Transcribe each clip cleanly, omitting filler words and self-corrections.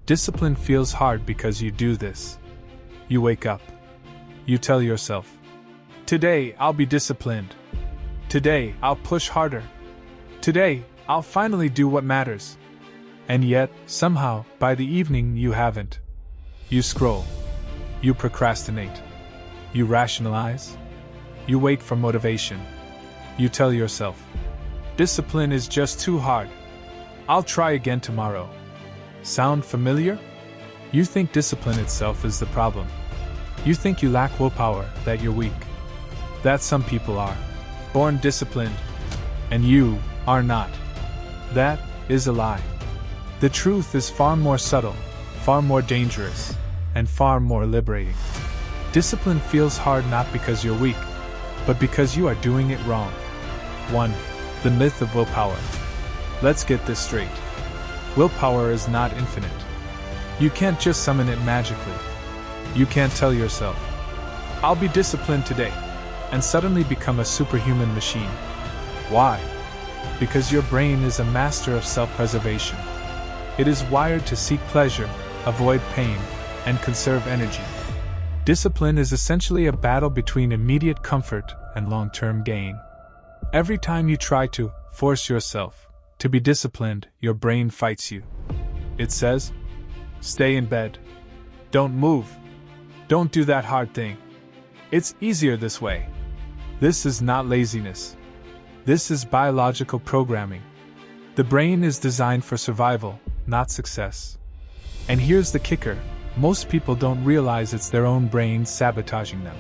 Discipline feels hard because you do this. You wake up. You tell yourself, "Today I'll be disciplined. Today I'll push harder. Today I'll finally do what matters." And yet, somehow, by the evening you haven't. You scroll. You procrastinate. You rationalize. You wait for motivation. You tell yourself, "Discipline is just too hard. I'll try again tomorrow." Sound familiar? You think discipline itself is the problem. You think you lack willpower, that you're weak. That some people are born disciplined, and you are not. That is a lie. The truth is far more subtle, far more dangerous, and far more liberating. Discipline feels hard not because you're weak, but because you are doing it wrong. 1. The myth of willpower. Let's get this straight. Willpower is not infinite. You can't just summon it magically. You can't tell yourself, "I'll be disciplined today," and suddenly become a superhuman machine. Why? Because your brain is a master of self-preservation. It is wired to seek pleasure, avoid pain, and conserve energy. Discipline is essentially a battle between immediate comfort and long-term gain. Every time you try to force yourself to be disciplined, your brain fights you. It says, "Stay in bed. Don't move. Don't do that hard thing. It's easier this way." This is not laziness. This is biological programming. The brain is designed for survival, not success. And here's the kicker: most people don't realize it's their own brain sabotaging them.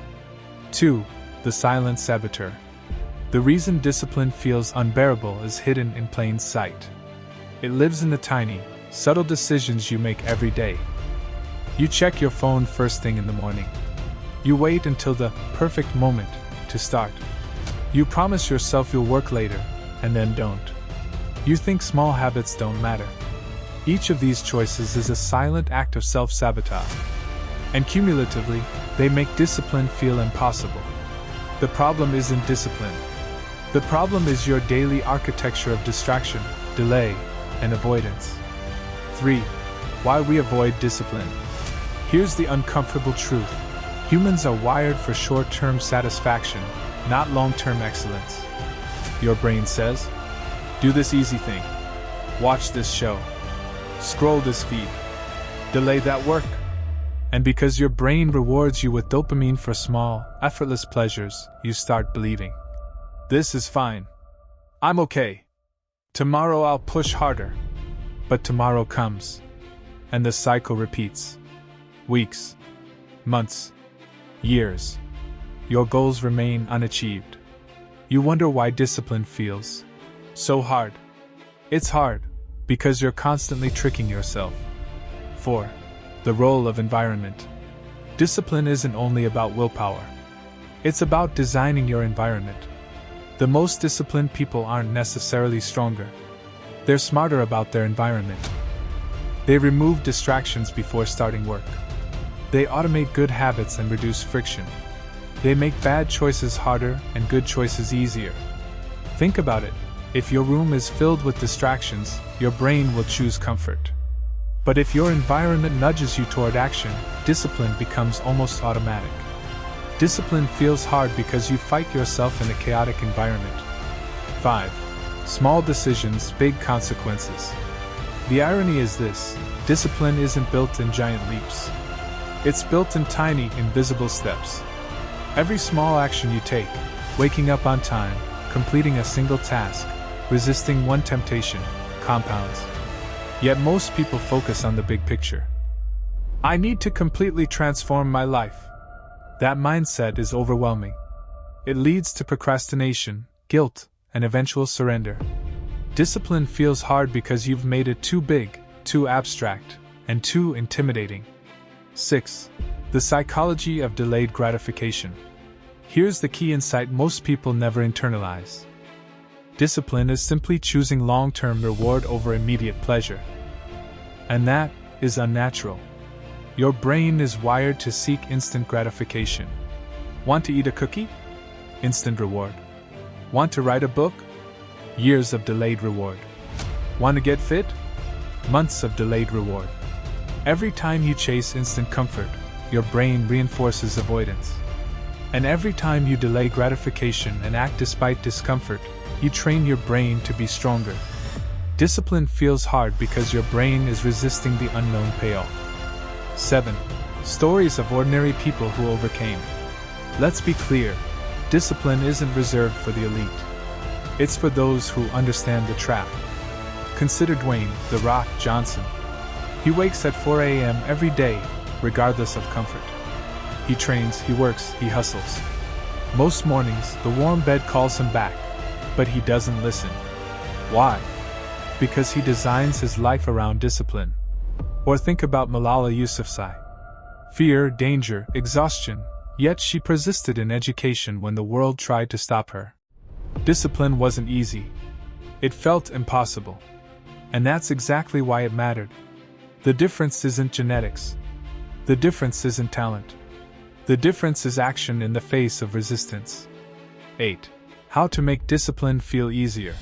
2. The silent saboteur. The reason discipline feels unbearable is hidden in plain sight. It lives in the tiny, subtle decisions you make every day. You check your phone first thing in the morning. You wait until the perfect moment to start. You promise yourself you'll work later, and then don't. You think small habits don't matter. Each of these choices is a silent act of self-sabotage. And cumulatively, they make discipline feel impossible. The problem isn't discipline. The problem is your daily architecture of distraction, delay, and avoidance. 3. Why we avoid discipline. Here's the uncomfortable truth. Humans are wired for short-term satisfaction, not long-term excellence. Your brain says, "Do this easy thing. Watch this show. Scroll this feed. Delay that work." And because your brain rewards you with dopamine for small, effortless pleasures, you start believing, "This is fine. I'm okay. Tomorrow I'll push harder." But tomorrow comes, and the cycle repeats. Weeks, months, years. Your goals remain unachieved. You wonder why discipline feels so hard. It's hard because you're constantly tricking yourself. 4. The role of environment. Discipline isn't only about willpower. It's about designing your environment. The most disciplined people aren't necessarily stronger. They're smarter about their environment. They remove distractions before starting work. They automate good habits and reduce friction. They make bad choices harder and good choices easier. Think about it. If your room is filled with distractions, your brain will choose comfort. But if your environment nudges you toward action, discipline becomes almost automatic. Discipline feels hard because you fight yourself in a chaotic environment. 5. Small decisions, big consequences. The irony is this: discipline isn't built in giant leaps. It's built in tiny, invisible steps. Every small action you take, waking up on time, completing a single task, resisting one temptation, compounds. Yet most people focus on the big picture. "I need to completely transform my life." That mindset is overwhelming. It leads to procrastination, guilt, and eventual surrender. Discipline feels hard because you've made it too big, too abstract, and too intimidating. 6. The psychology of delayed gratification. Here's the key insight most people never internalize. Discipline is simply choosing long-term reward over immediate pleasure. And that is unnatural. Your brain is wired to seek instant gratification. Want to eat a cookie? Instant reward. Want to write a book? Years of delayed reward. Want to get fit? Months of delayed reward. Every time you chase instant comfort, your brain reinforces avoidance. And every time you delay gratification and act despite discomfort, you train your brain to be stronger. Discipline feels hard because your brain is resisting the unknown payoff. 7. Stories of ordinary people who overcame. Let's be clear, discipline isn't reserved for the elite. It's for those who understand the trap. Consider Dwayne "The Rock" Johnson. He wakes at 4 a.m. every day, regardless of comfort. He trains, he works, he hustles. Most mornings, the warm bed calls him back, but he doesn't listen. Why? Because he designs his life around discipline. Or think about Malala Yousafzai. Fear, danger, exhaustion, yet she persisted in education when the world tried to stop her. Discipline wasn't easy. It felt impossible. And that's exactly why it mattered. The difference isn't genetics. The difference isn't talent. The difference is action in the face of resistance. 8. How to make discipline feel easier.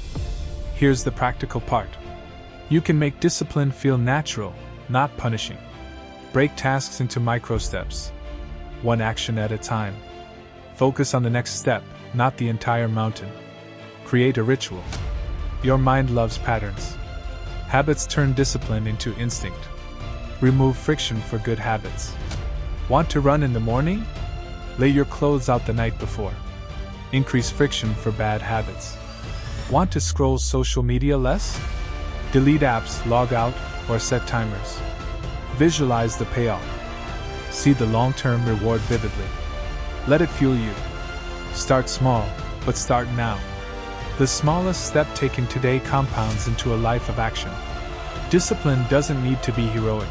Here's the practical part. You can make discipline feel natural, not punishing. Break tasks into micro steps. One action at a time. Focus on the next step, not the entire mountain. Create a ritual. Your mind loves patterns. Habits turn discipline into instinct. Remove friction for good habits. Want to run in the morning? Lay your clothes out the night before. Increase friction for bad habits. Want to scroll social media less? Delete apps, log out, or set timers. Visualize the payoff. See the long-term reward vividly. Let it fuel you. Start small, but start now. The smallest step taken today compounds into a life of action. Discipline doesn't need to be heroic.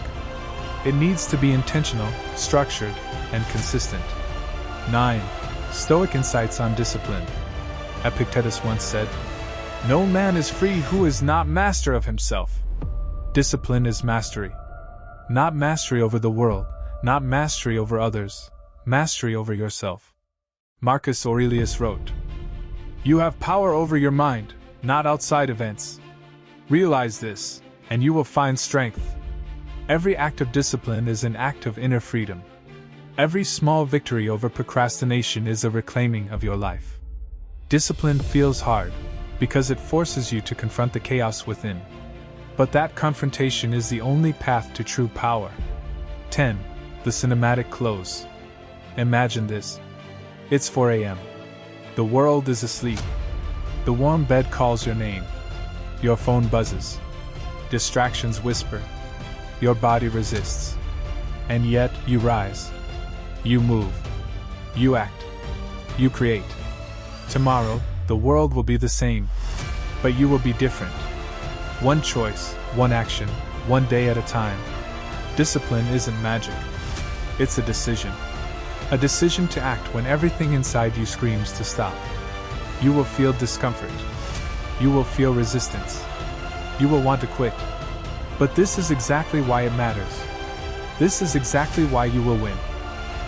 It needs to be intentional, structured, and consistent. 9. Stoic insights on discipline. Epictetus once said, "No man is free who is not master of himself." Discipline is mastery. Not mastery over the world, not mastery over others, mastery over yourself. Marcus Aurelius wrote, "You have power over your mind, not outside events. Realize this, and you will find strength." Every act of discipline is an act of inner freedom. Every small victory over procrastination is a reclaiming of your life. Discipline feels hard, because it forces you to confront the chaos within. But that confrontation is the only path to true power. 10. The cinematic close. Imagine this. It's 4 a.m. The world is asleep. The warm bed calls your name. Your phone buzzes. Distractions whisper. Your body resists. And yet, you rise. You move. You act. You create. Tomorrow, the world will be the same. But you will be different. One choice, one action, one day at a time. Discipline isn't magic. It's a decision. A decision to act when everything inside you screams to stop. You will feel discomfort. You will feel resistance. You will want to quit. But this is exactly why it matters. This is exactly why you will win.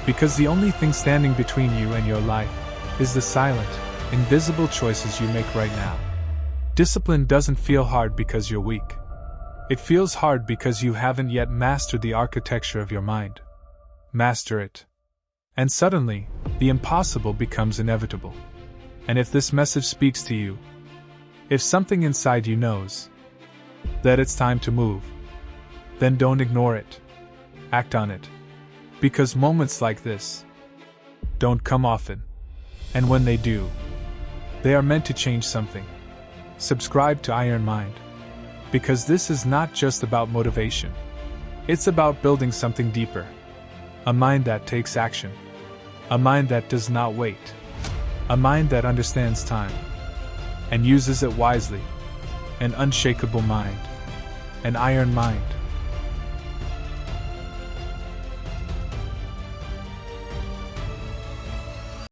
Because the only thing standing between you and your life is the silent, invisible choices you make right now. Discipline doesn't feel hard because you're weak. It feels hard because you haven't yet mastered the architecture of your mind. Master it. And suddenly, the impossible becomes inevitable. And if this message speaks to you, if something inside you knows that it's time to move, then don't ignore it. Act on it. Because moments like this don't come often. And when they do, they are meant to change something. Subscribe to Iron Mind. Because this is not just about motivation. It's about building something deeper. A mind that takes action. A mind that does not wait. A mind that understands time and uses it wisely. An unshakable mind. An iron mind.